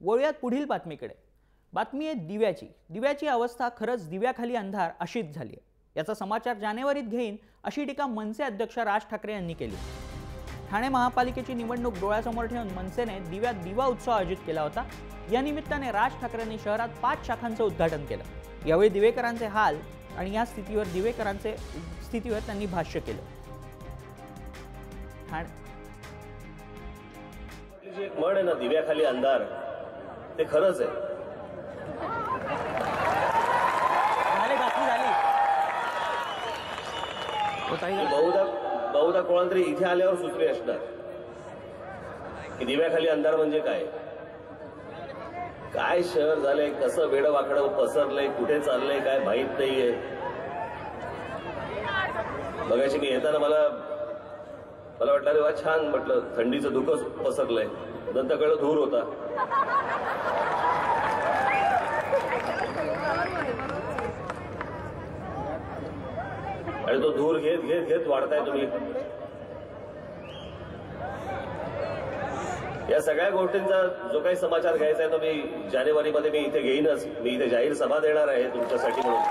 वळूयात पुढील बातमीकडे। बातमी आहे दिव्याची अवस्था खरंच दिव्याखाली अंधार अशीच झाली आहे। याचा समाचार जानेवारीत घेईन अशी टीका मनसे अध्यक्ष राज ठाकरे यांनी केली। ठाणे महापालिकेची निवडणूक डोळ्यासमोर ठेवून मनसेने दिव्यात दिवा उत्सव आयोजित केला होता। या निमित्ताने राज ठाकरेंनी शहरात 5 शाखांचं उद्घाटन केलं। यावेळी दिवेकरांचे हाल आणि या स्थितीवर त्यांनी भाष्य केलं। जी एक म्हण आहे ना, दिव्याखाली अंधार, ते खरंच आहे। बहुधा कोणाला तरी इथे आल्यावर सुचले असणार की दिव्याखाली अंधार म्हणजे काय। काय शहर झालंय, कसं वेडवाकडं पसरलंय, कुठे चाललंय काय माहित नाहीये। बघायची मी येताना मला वाटलं अरे वा छान, म्हटलं थंडीचं धुकं पसरलंय, नंतर कळलं धूर होता। आणि तो धूर घेत वाढताय तुम्ही। या सगळ्या गोष्टींचा जो काही समाचार घ्यायचा आहे तो मी जानेवारीमध्ये इथे घेईनच। मी इथे जाहीर सभा देणार आहे तुमच्यासाठी म्हणून।